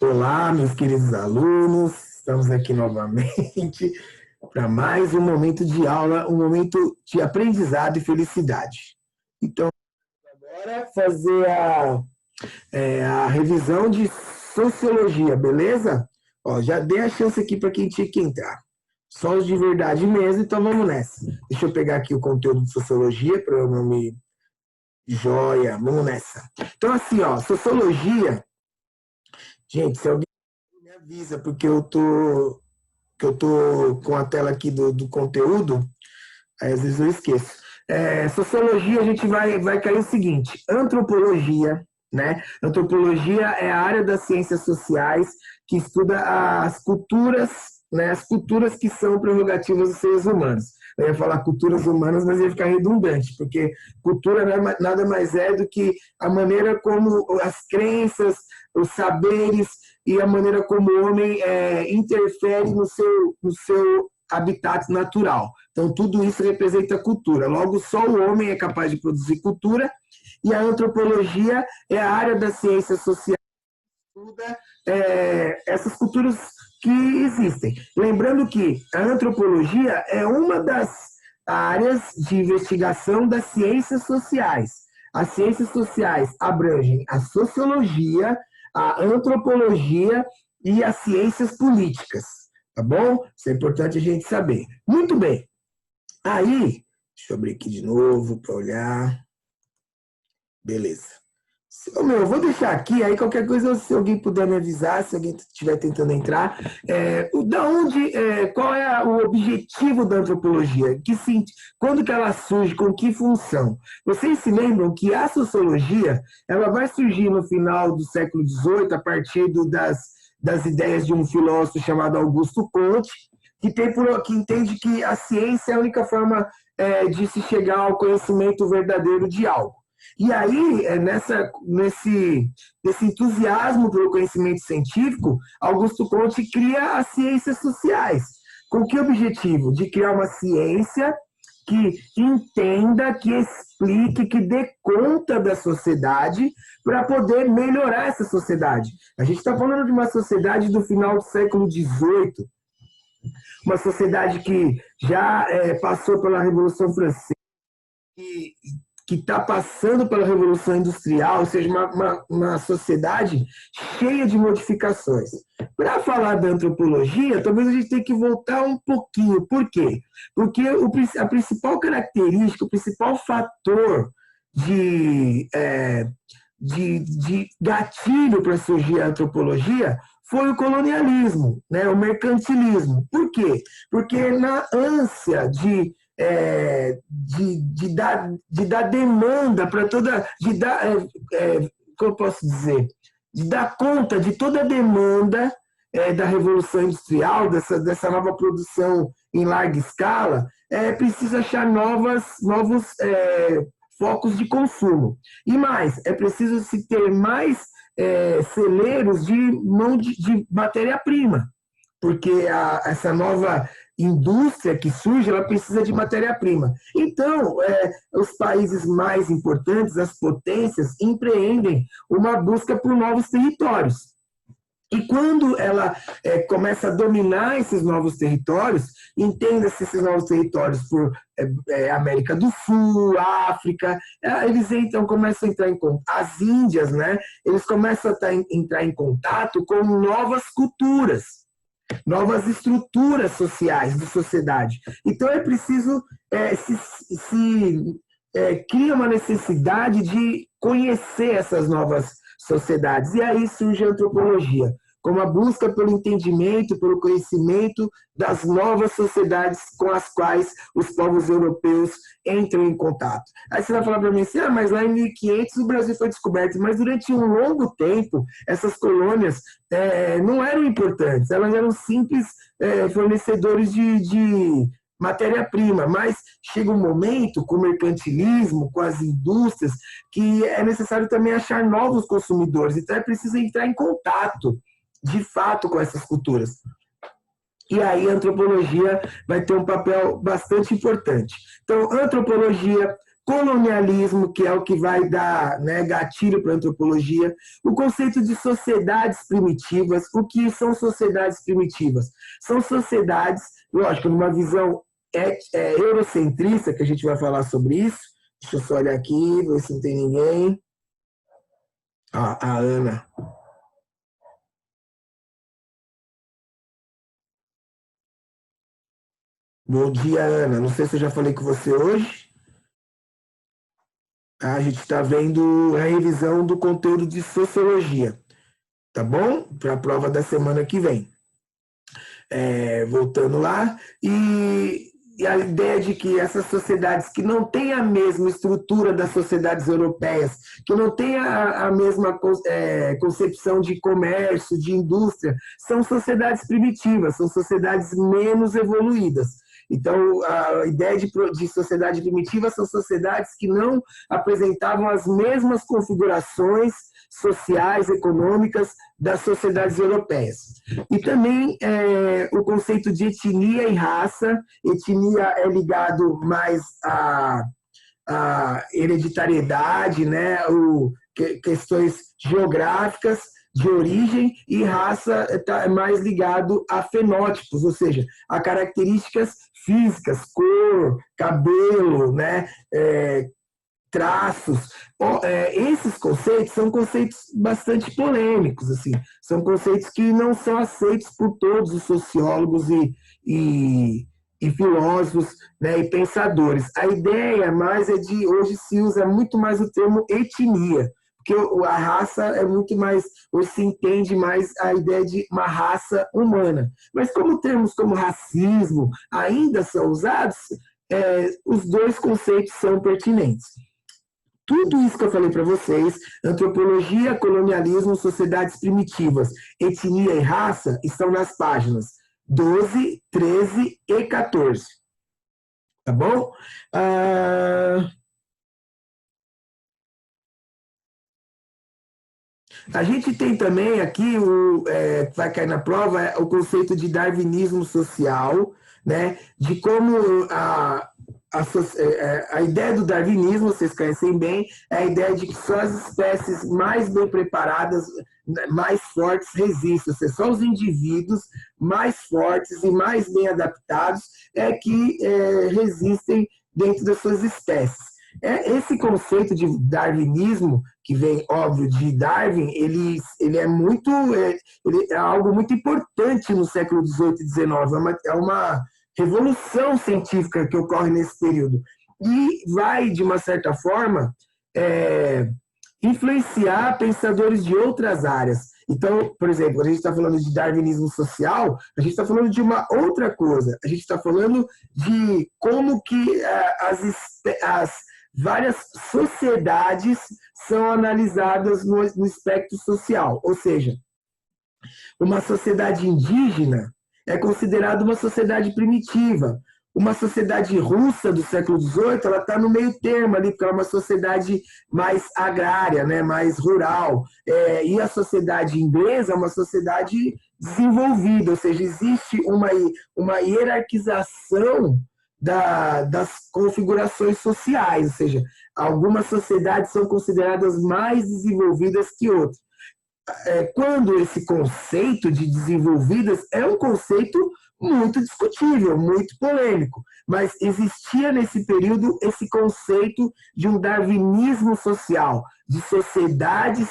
Olá, meus queridos alunos, estamos aqui novamente para mais um momento de aula, um momento de aprendizado e felicidade. Então, agora fazer a revisão de sociologia, beleza? Ó, já dei a chance aqui para quem tinha que entrar. Só os de verdade mesmo, então vamos nessa. Deixa eu pegar aqui o conteúdo de sociologia para eu não me... Joia, vamos nessa. Então, assim, ó, sociologia... Gente, se alguém me avisa, porque eu tô com a tela aqui do conteúdo, aí às vezes eu esqueço. Sociologia, a gente vai cair o seguinte: antropologia, né? Antropologia é a área das ciências sociais que estuda as culturas, né? As culturas que são prerrogativas dos seres humanos. Eu ia falar culturas humanas, mas ia ficar redundante, porque cultura nada mais é do que a maneira como as crenças, os saberes e a maneira como o homem interfere no seu habitat natural. Então, tudo isso representa cultura. Logo, só o homem é capaz de produzir cultura, e a antropologia é a área das ciências sociais que estuda essas culturas que existem. Lembrando que a antropologia é uma das áreas de investigação das ciências sociais. As ciências sociais abrangem a sociologia, a antropologia e as ciências políticas. Tá bom? Isso é importante a gente saber. Muito bem. Aí, deixa eu abrir aqui de novo para olhar. Beleza. Eu vou deixar aqui, aí qualquer coisa, se alguém puder me avisar, se alguém estiver tentando entrar, qual é o objetivo da antropologia? Quando que ela surge, com que função? Vocês se lembram que a sociologia, ela vai surgir no final do século XVIII, a partir das ideias de um filósofo chamado Augusto Comte, que entende que a ciência é a única forma de se chegar ao conhecimento verdadeiro de algo. E aí, nesse entusiasmo pelo conhecimento científico, Augusto Comte cria as ciências sociais. Com que objetivo? De criar uma ciência que entenda, que explique, que dê conta da sociedade para poder melhorar essa sociedade. A gente está falando de uma sociedade do final do século XVIII, uma sociedade que já passou pela Revolução Francesa, que está passando pela Revolução Industrial, ou seja, uma sociedade cheia de modificações. Para falar da antropologia, talvez a gente tenha que voltar um pouquinho. Por quê? Porque a principal característica, o principal fator de gatilho para surgir a antropologia foi o colonialismo, né, o mercantilismo. Por quê? Porque na ânsia de dar demanda para toda, como eu posso dizer, de dar conta de toda a demanda da Revolução Industrial, dessa nova produção em larga escala, é preciso achar novos focos de consumo. E mais, é preciso se ter mais celeiros de matéria-prima, porque essa nova indústria que surge, ela precisa de matéria-prima. Então, os países mais importantes, as potências, empreendem uma busca por novos territórios. E quando ela começa a dominar esses novos territórios, entenda-se esses novos territórios por América do Sul, África, eles começam a entrar em contato, as Índias, né? Eles começam a entrar em contato com novas culturas, novas estruturas sociais de sociedade. Então é preciso cria uma necessidade de conhecer essas novas sociedades. E aí surge a antropologia, como a busca pelo entendimento, pelo conhecimento das novas sociedades com as quais os povos europeus entram em contato. Aí você vai falar para mim assim, mas lá em 1500 o Brasil foi descoberto, mas durante um longo tempo essas colônias não eram importantes, elas eram simples fornecedores de matéria-prima, mas chega um momento, com o mercantilismo, com as indústrias, que é necessário também achar novos consumidores, então é preciso entrar em contato, de fato, com essas culturas. E aí a antropologia vai ter um papel bastante importante. Então, antropologia, colonialismo, que é o que vai dar, né, gatilho para a antropologia, o conceito de sociedades primitivas. O que são sociedades primitivas? São sociedades, lógico, numa visão eurocentrista, que a gente vai falar sobre isso. Deixa eu só olhar aqui, ver se não tem ninguém. A Ana. Bom dia, Ana. Não sei se eu já falei com você hoje. A gente está vendo a revisão do conteúdo de sociologia, tá bom? Para a prova da semana que vem. Voltando lá, e a ideia de que essas sociedades que não têm a mesma estrutura das sociedades europeias, que não têm a mesma concepção de comércio, de indústria, são sociedades primitivas, são sociedades menos evoluídas. Então, a ideia de sociedade primitiva são sociedades que não apresentavam as mesmas configurações sociais, econômicas das sociedades europeias. E também o conceito de etnia e raça. Etnia é ligado mais à hereditariedade, né? Questões geográficas de origem, e raça é mais ligado a fenótipos, ou seja, a características físicas, cor, cabelo, né? Traços. Esses conceitos são conceitos bastante polêmicos, assim. São conceitos que não são aceitos por todos os sociólogos e filósofos, né, e pensadores. A ideia mais hoje se usa muito mais o termo etnia, porque a raça é muito mais, hoje se entende mais a ideia de uma raça humana. Mas como termos como racismo ainda são usados, os dois conceitos são pertinentes. Tudo isso que eu falei para vocês, antropologia, colonialismo, sociedades primitivas, etnia e raça, estão nas páginas 12, 13 e 14. Tá bom? A gente tem também aqui, vai cair na prova, o conceito de darwinismo social, né? De como a ideia do darwinismo, vocês conhecem bem, é a ideia de que só as espécies mais bem preparadas, mais fortes resistem, ou seja, só os indivíduos mais fortes e mais bem adaptados que resistem dentro das suas espécies. Esse conceito de darwinismo, que vem, óbvio, de Darwin, ele é algo muito importante no século XVIII e XIX, é uma revolução científica que ocorre nesse período, e vai, de uma certa forma, influenciar pensadores de outras áreas. Então, por exemplo, quando a gente está falando de darwinismo social, a gente está falando de uma outra coisa. A gente está falando de como que as várias sociedades são analisadas no espectro social. Ou seja, uma sociedade indígena é considerada uma sociedade primitiva. Uma sociedade russa do século XVIII, ela está no meio termo ali, porque é uma sociedade mais agrária, né, mais rural. E a sociedade inglesa é uma sociedade desenvolvida, ou seja, existe uma hierarquização das configurações sociais, ou seja, algumas sociedades são consideradas mais desenvolvidas que outras. Quando esse conceito de desenvolvidas é um conceito muito discutível, muito polêmico, mas existia nesse período esse conceito de um darwinismo social, de sociedades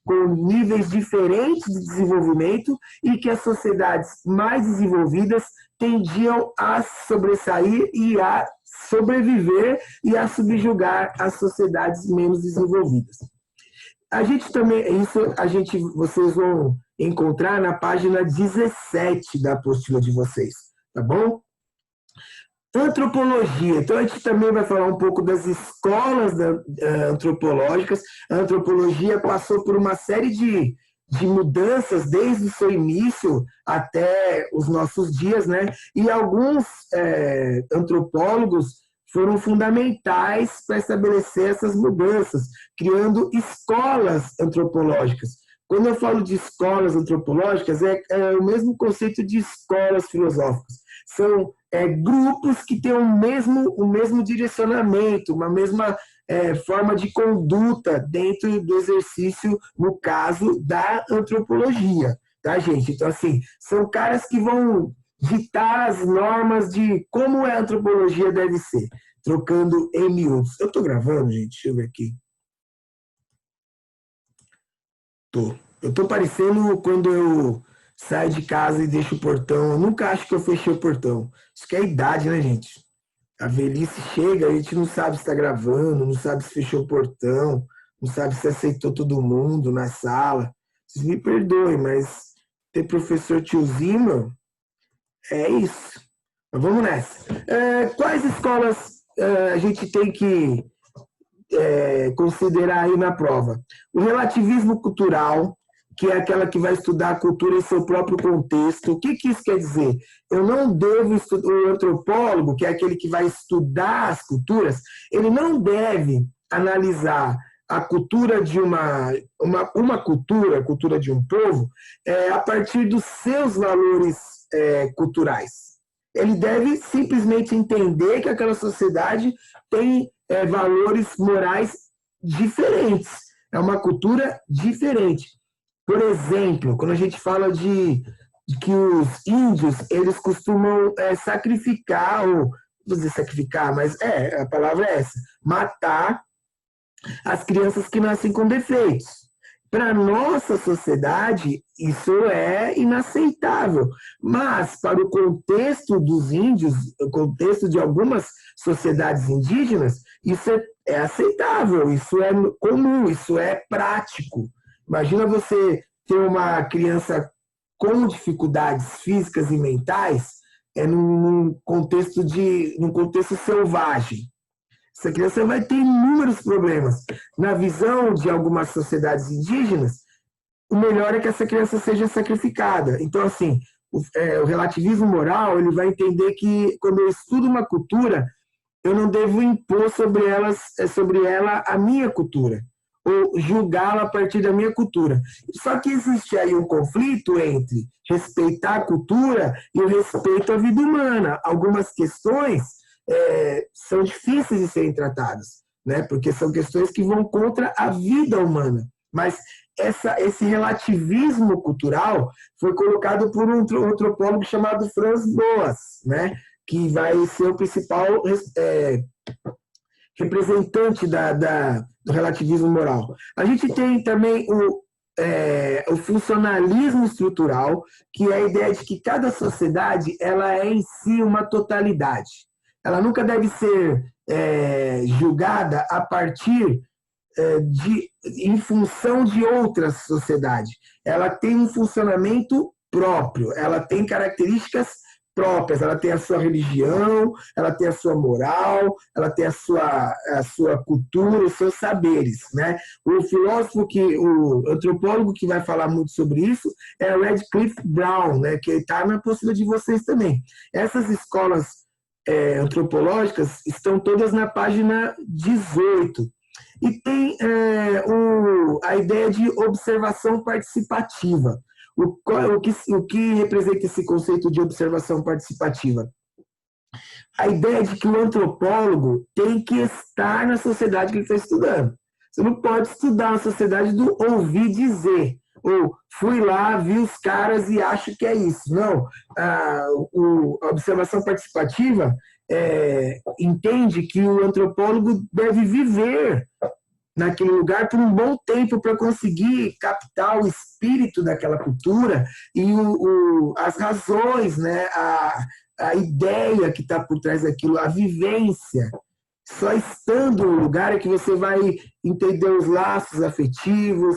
com níveis diferentes de desenvolvimento, e que as sociedades mais desenvolvidas tendiam a sobressair e a sobreviver e a subjugar as sociedades menos desenvolvidas. A gente também, vocês vão encontrar na página 17 da apostila de vocês, tá bom? Antropologia. Então, a gente também vai falar um pouco das escolas antropológicas. A antropologia passou por uma série de mudanças desde o seu início até os nossos dias, né? E alguns antropólogos foram fundamentais para estabelecer essas mudanças, criando escolas antropológicas. Quando eu falo de escolas antropológicas, é o mesmo conceito de escolas filosóficas. São grupos que têm o mesmo direcionamento, uma mesma forma de conduta dentro do exercício, no caso da antropologia, tá, gente? Então, assim, são caras que vão ditar as normas de como a antropologia deve ser, trocando em miúdos. Eu tô gravando, gente? Deixa eu ver aqui. Tô. Eu tô parecendo quando eu saio de casa e deixo o portão. Eu nunca acho que eu fechei o portão. Isso que é a idade, né, gente? A velhice chega, a gente não sabe se está gravando, não sabe se fechou o portão, não sabe se aceitou todo mundo na sala. Vocês me perdoem, mas ter professor tiozinho, meu, é isso. Mas vamos nessa. Quais escolas a gente tem que considerar aí na prova? O relativismo cultural, que é aquela que vai estudar a cultura em seu próprio contexto. O que isso quer dizer? Eu não devo estudar, o antropólogo, que é aquele que vai estudar as culturas, ele não deve analisar a cultura de uma cultura, a cultura de um povo, a partir dos seus valores culturais. Ele deve simplesmente entender que aquela sociedade tem valores morais diferentes. É uma cultura diferente. Por exemplo, quando a gente fala de que os índios, eles costumam sacrificar, ou, não vou dizer sacrificar, mas a palavra é essa, matar as crianças que nascem com defeitos. Para a nossa sociedade, isso é inaceitável. Mas, para o contexto dos índios, o contexto de algumas sociedades indígenas, isso é aceitável, isso é comum, isso é prático. Imagina você ter uma criança com dificuldades físicas e mentais num contexto selvagem. Essa criança vai ter inúmeros problemas. Na visão de algumas sociedades indígenas, o melhor é que essa criança seja sacrificada. Então, assim, o relativismo moral, ele vai entender que quando eu estudo uma cultura, eu não devo impor sobre ela a minha cultura, ou julgá-la a partir da minha cultura. Só que existe aí um conflito entre respeitar a cultura e o respeito à vida humana. Algumas questões são difíceis de serem tratadas, né? Porque são questões que vão contra a vida humana. Mas esse relativismo cultural foi colocado por um antropólogo chamado Franz Boas, né? Que vai ser o principal representante do relativismo moral. A gente tem também o funcionalismo estrutural, que é a ideia de que cada sociedade ela é em si uma totalidade. Ela nunca deve ser julgada a partir em função de outra sociedade. Ela tem um funcionamento próprio, ela tem características próprias, ela tem a sua religião, ela tem a sua moral, ela tem a sua cultura, os seus saberes, né? O antropólogo que vai falar muito sobre isso é Radcliffe Brown, né? Que está na apostila de vocês também. Essas escolas antropológicas estão todas na página 18. E tem a ideia de observação participativa. O que representa esse conceito de observação participativa? A ideia de que o antropólogo tem que estar na sociedade que ele está estudando. Você não pode estudar uma sociedade do ouvir dizer, ou fui lá, vi os caras e acho que é isso. Não, a observação participativa entende que o antropólogo deve viver naquele lugar por um bom tempo para conseguir captar o espírito daquela cultura e as razões, né, a ideia que está por trás daquilo, a vivência. Só estando no lugar é que você vai entender os laços afetivos,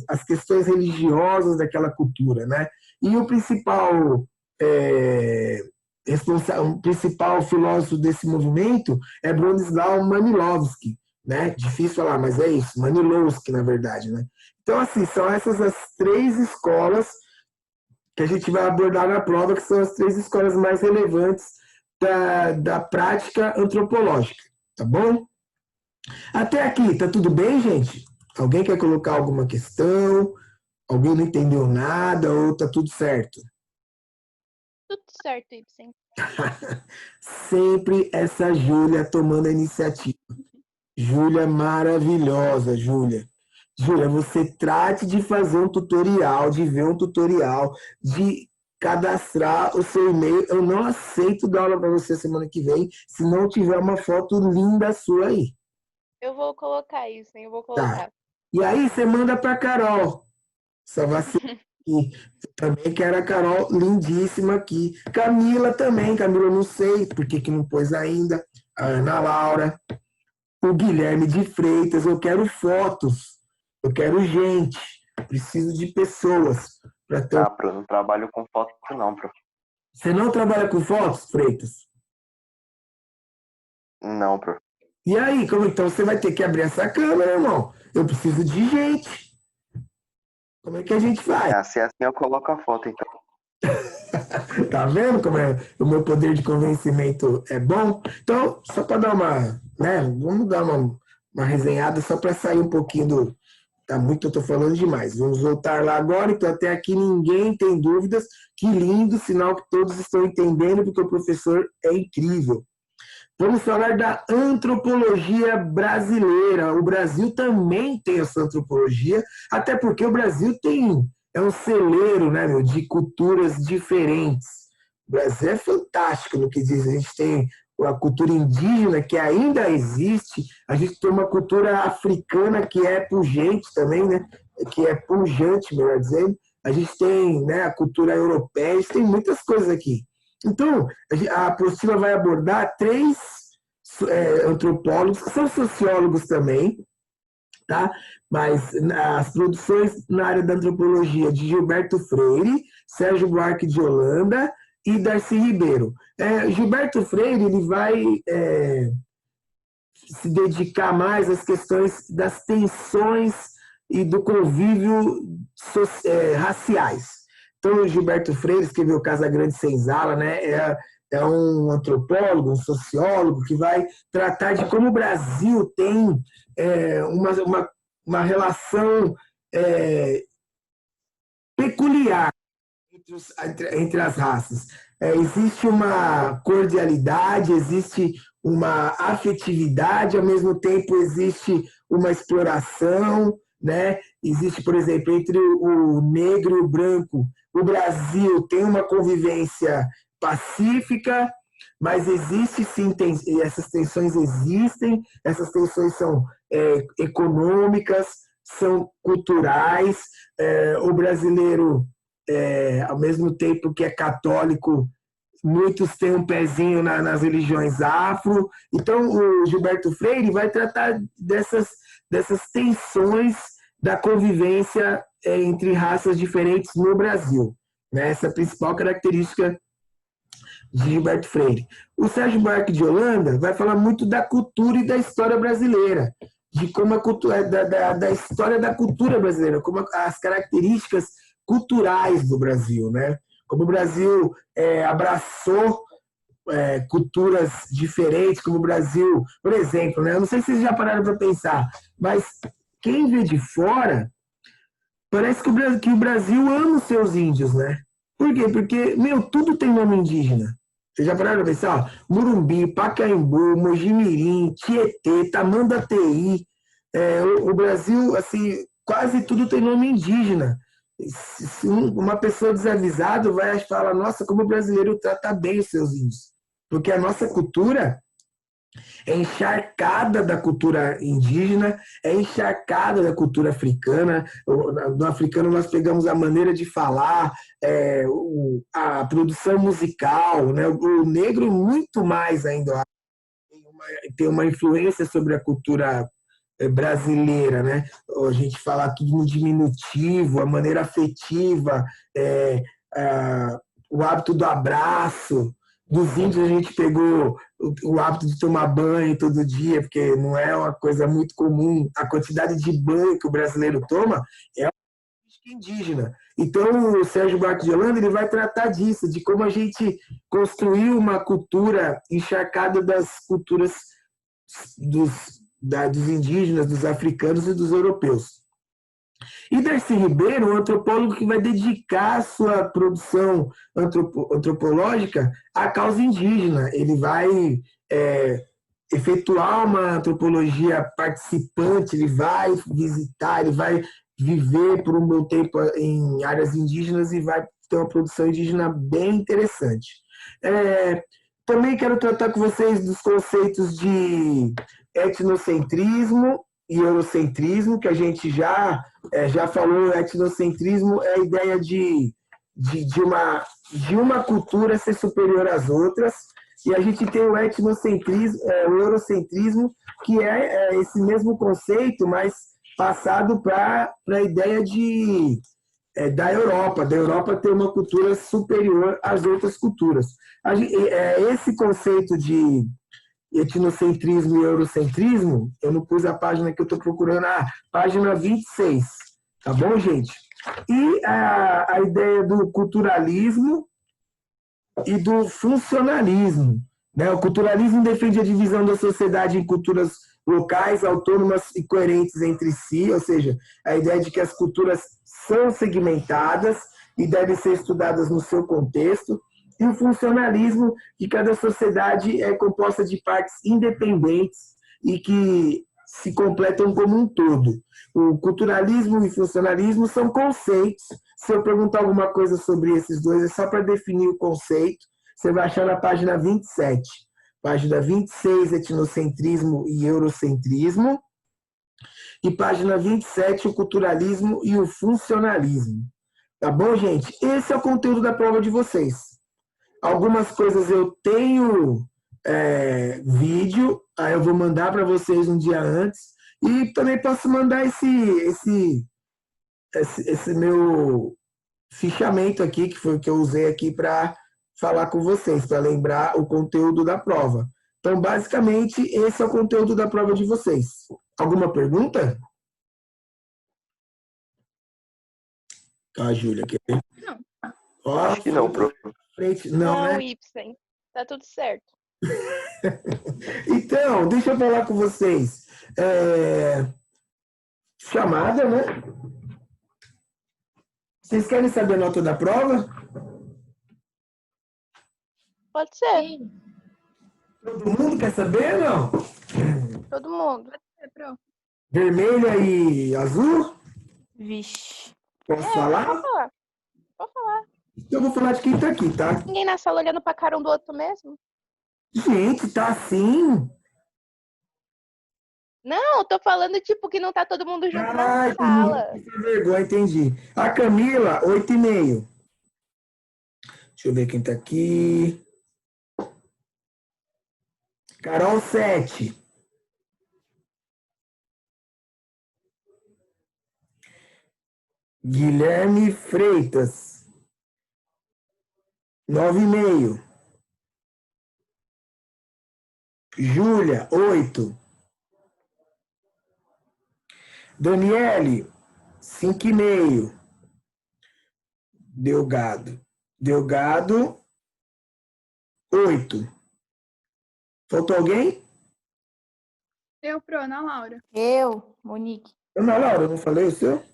as questões religiosas daquela cultura, né? E o principal o principal filósofo desse movimento é Bronislaw Manilovski, né? Difícil falar, mas é isso, Manilowski, na verdade, né? Então, assim, são essas as 3 escolas que a gente vai abordar na prova, que são as 3 escolas mais relevantes da prática antropológica, tá bom? Até aqui, tá tudo bem, gente? Alguém quer colocar alguma questão? Alguém não entendeu nada ou tá tudo certo? tudo certo, Ibsen. Sempre essa Júlia tomando a iniciativa. Júlia maravilhosa, Júlia. Júlia, você trate de fazer um tutorial, de ver um tutorial, de cadastrar o seu e-mail. Eu não aceito dar aula para você semana que vem, se não tiver uma foto linda sua aí. Eu vou colocar isso, hein? Eu vou Tá. colocar. E aí você manda para Carol. Só vacina aqui. Também quero a Carol lindíssima aqui. Camila também. Camila, eu não sei por que não pôs ainda. A Ana Laura. O Guilherme de Freitas. Eu quero fotos. Eu quero gente. Preciso de pessoas. Ter... Ah, pro, não trabalho com foto não, pro. Você não trabalha com fotos, Freitas? Não, pro. E aí, como então você vai ter que abrir essa câmera, irmão? Eu preciso de gente. Como é que a gente faz? Se é assim eu coloco a foto, então. Tá vendo como o meu poder de convencimento é bom? Então, só para dar uma, né, vamos dar uma resenhada só para sair um pouquinho do... Tá muito, eu tô falando demais. Vamos voltar lá agora. Então, até aqui ninguém tem dúvidas. Que lindo, sinal que todos estão entendendo, porque o professor é incrível. Vamos falar da antropologia brasileira. O Brasil também tem essa antropologia, até porque o Brasil é um celeiro, né, meu, de culturas diferentes. O Brasil é fantástico no que diz. A gente tem a cultura indígena, que ainda existe. A gente tem uma cultura africana que é pungente também, né? Que é pujante, melhor dizendo. A gente tem, né, a cultura europeia, a gente tem muitas coisas aqui. Então, a apostila vai abordar 3 antropólogos, que são sociólogos também, tá? Mas as produções na área da antropologia de Gilberto Freire, Sérgio Buarque de Holanda e Darcy Ribeiro. Gilberto Freire ele vai se dedicar mais às questões das tensões e do convívio raciais. Então, o Gilberto Freire escreveu Casa Grande Senzala, né? É um antropólogo, um sociólogo que vai tratar de como o Brasil tem uma relação peculiar entre as raças. Existe uma cordialidade, existe uma afetividade, ao mesmo tempo existe uma exploração, né? Existe, por exemplo, entre o negro e o branco, o Brasil tem uma convivência pacífica, mas existe sim, essas tensões existem, essas tensões são econômicas, são culturais, o brasileiro, ao mesmo tempo que é católico, muitos têm um pezinho nas religiões afro. Então, o Gilberto Freire vai tratar dessas tensões da convivência entre raças diferentes no Brasil. Né? Essa é a principal característica de Gilberto Freire. O Sérgio Buarque de Holanda vai falar muito da cultura e da história brasileira, de como a cultura, da história da cultura brasileira, como as características culturais do Brasil, né? Como o Brasil abraçou culturas diferentes, como o Brasil, por exemplo, né? Eu não sei se vocês já pararam para pensar, mas quem vê de fora parece que o Brasil ama os seus índios, né? Por quê? Porque, tudo tem nome indígena. Vocês já pararam para pensar? Ó, Murumbi, Pacaembu, Mojimirim, Tietê, Tamanduateí. O Brasil, assim, quase tudo tem nome indígena. Se uma pessoa desavisada vai falar, nossa, como o brasileiro trata bem os seus índios. Porque a nossa cultura é encharcada da cultura indígena, é encharcada da cultura africana. No africano nós pegamos a maneira de falar, a produção musical, né? O negro muito mais ainda tem uma influência sobre a cultura brasileira, né? A gente fala tudo no diminutivo, a maneira afetiva, o hábito do abraço. Dos índios a gente pegou o hábito de tomar banho todo dia, porque não é uma coisa muito comum. A quantidade de banho que o brasileiro toma é uma característica indígena. Então, o Sérgio Buarque de Holanda ele vai tratar disso, de como a gente construiu uma cultura encharcada das culturas dos indígenas, dos africanos e dos europeus. E Darcy Ribeiro, um antropólogo que vai dedicar a sua produção antropológica à causa indígena. Ele vai efetuar uma antropologia participante, ele vai visitar, ele vai viver por um bom tempo em áreas indígenas e vai ter uma produção indígena bem interessante. Também quero tratar com vocês dos conceitos de etnocentrismo e eurocentrismo, que a gente já falou. Etnocentrismo é a ideia de uma cultura ser superior às outras, e a gente tem o etnocentrismo, o eurocentrismo, que é esse mesmo conceito, mas passado para a ideia da Europa ter uma cultura superior às outras culturas. Esse conceito de etnocentrismo e eurocentrismo, eu não pus a página que eu estou procurando, página 26, tá bom, gente? E a ideia do culturalismo e do funcionalismo, né? O culturalismo defende a divisão da sociedade em culturas locais, autônomas e coerentes entre si, ou seja, a ideia de que as culturas são segmentadas e devem ser estudadas no seu contexto, e o funcionalismo, que cada sociedade é composta de partes independentes e que se completam como um todo. O culturalismo e o funcionalismo são conceitos. Se eu perguntar alguma coisa sobre esses dois, é só para definir o conceito. Você vai achar na página 27. Página 26, etnocentrismo e eurocentrismo. E página 27, o culturalismo e o funcionalismo. Tá bom, gente? Esse é o conteúdo da prova de vocês. Algumas coisas eu tenho vídeo, aí eu vou mandar para vocês um dia antes, e também posso mandar esse meu fichamento aqui, que foi o que eu usei aqui para falar com vocês, para lembrar o conteúdo da prova. Então, basicamente, esse é o conteúdo da prova de vocês. Alguma pergunta? Tá, Júlia, quer ver? Não. Acho que não, prof. Não, né? Ibsen. Tá tudo certo. Então, deixa eu falar com vocês. Chamada, né? Vocês querem saber a nota da prova? Pode ser. Todo mundo quer saber, não? Todo mundo. Vermelha e azul? Vixe. Posso falar? Pode falar. Pode falar. Eu vou falar de quem tá aqui, tá? Ninguém na sala olhando pra cara um do outro mesmo? Gente, tá assim? Não, eu tô falando tipo que não tá todo mundo junto na sala. Que vergonha, entendi. A Camila, 8,5. Deixa eu ver quem tá aqui. Carol, 7. Guilherme Freitas, 9,5. Júlia, 8. Daniele, 5,5. Delgado, 8. Faltou alguém? Eu, Ana Laura. Eu, Monique. Ana Laura, eu não falei o seu?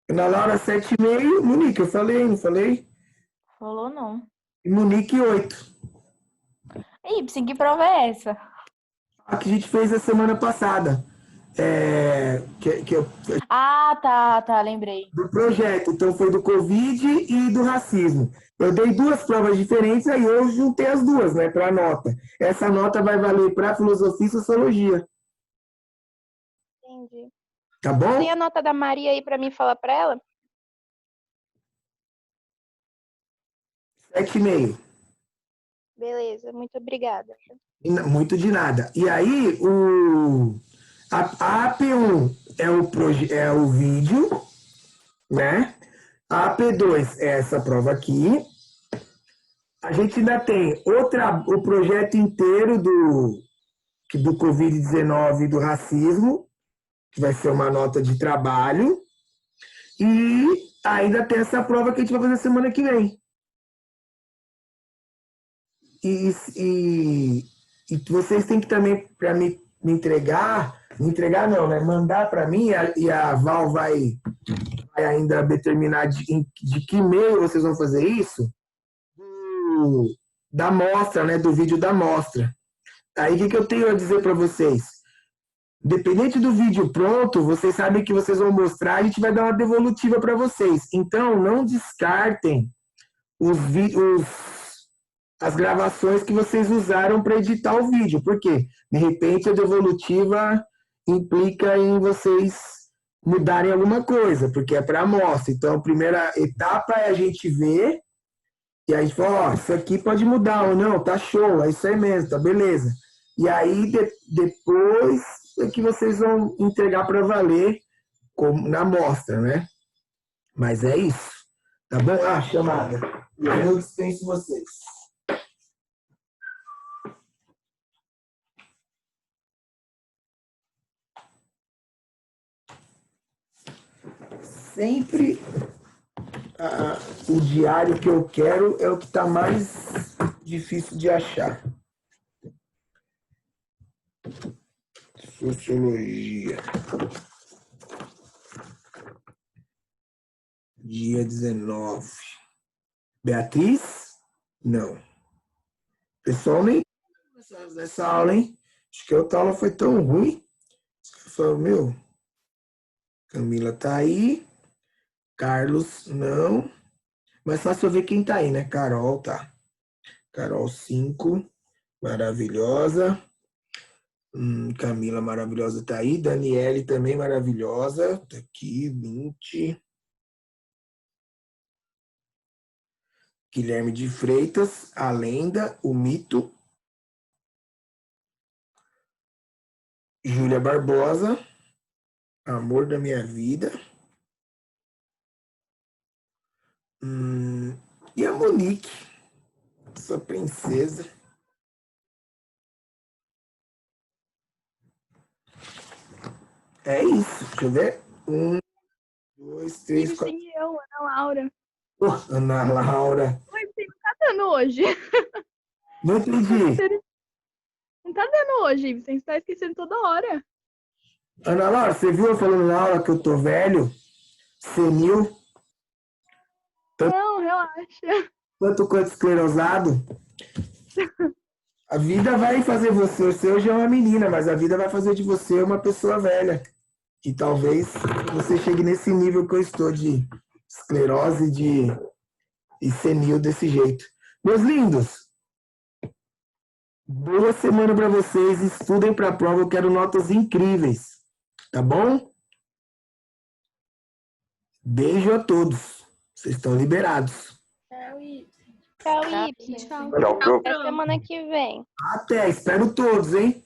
Ana Laura, 7,5. Monique, eu falei, não falei? Falou não. E Monique, 8. Ibsen, que prova é essa? A que a gente fez a semana passada. Tá, lembrei. Do projeto. Então, foi do Covid e do racismo. Eu dei 2 provas diferentes, aí eu juntei as 2, né, para a nota. Essa nota vai valer para filosofia e sociologia. Entendi. Tá bom? Tem a nota da Maria aí pra mim falar pra ela? 7,5. Beleza, muito obrigada. Muito de nada. E aí, a AP1 é o vídeo, né? A AP2 é essa prova aqui. A gente ainda tem o projeto inteiro do Covid-19 e do racismo, que vai ser uma nota de trabalho. E ainda tem essa prova que a gente vai fazer semana que vem. E vocês têm que também, para me entregar, Entregar não, né? Mandar para mim e a Val vai ainda determinar de que meio vocês vão fazer isso, da mostra, né? Do vídeo da mostra. Aí o que eu tenho a dizer para vocês? Dependente do vídeo pronto, vocês sabem que vocês vão mostrar, a gente vai dar uma devolutiva para vocês. Então, não descartem as gravações que vocês usaram para editar o vídeo. Por quê? De repente, a devolutiva implica em vocês mudarem alguma coisa, porque é para amostra. Então, a primeira etapa é a gente ver, e aí a gente fala, ó, isso aqui pode mudar ou não, tá show, é isso aí mesmo, tá beleza. E aí, depois é que vocês vão entregar para valer na amostra, né? Mas é isso. Tá bom? Ah, chamada. Eu dispenso vocês. Sempre o diário que eu quero é o que está mais difícil de achar. Sociologia. Dia 19. Beatriz? Não. Pessoal, nem nessa aula, hein? Acho que a outra aula foi tão ruim. Falei, meu, Camila tá aí. Carlos, não. Mas fácil eu ver quem tá aí, né? Carol, tá. Carol, 5. Maravilhosa. Camila, maravilhosa, tá aí. Daniele, também maravilhosa. Tá aqui, 20. Guilherme de Freitas, a lenda, o mito. Júlia Barbosa, amor da minha vida. E a Monique, essa princesa. É isso, deixa eu ver. 1, 2, 3, 4. Sim, eu, Ana Laura. Ana Laura. Oi, você não tá dando hoje. Não entendi. Não tá dando hoje, você está esquecendo toda hora. Ana Laura, você viu eu falando na aula que eu tô velho? Senil? Não, relaxa. Tanto quanto esclerosado? A vida vai fazer você hoje é uma menina, mas a vida vai fazer de você uma pessoa velha. E talvez você chegue nesse nível que eu estou de esclerose e senil desse jeito. Meus lindos, boa semana para vocês. Estudem para a prova. Eu quero notas incríveis. Tá bom? Beijo a todos. Vocês estão liberados. Tchau, Y. Tchau. Tchau, prof. Até semana que vem. Até. Espero todos, hein?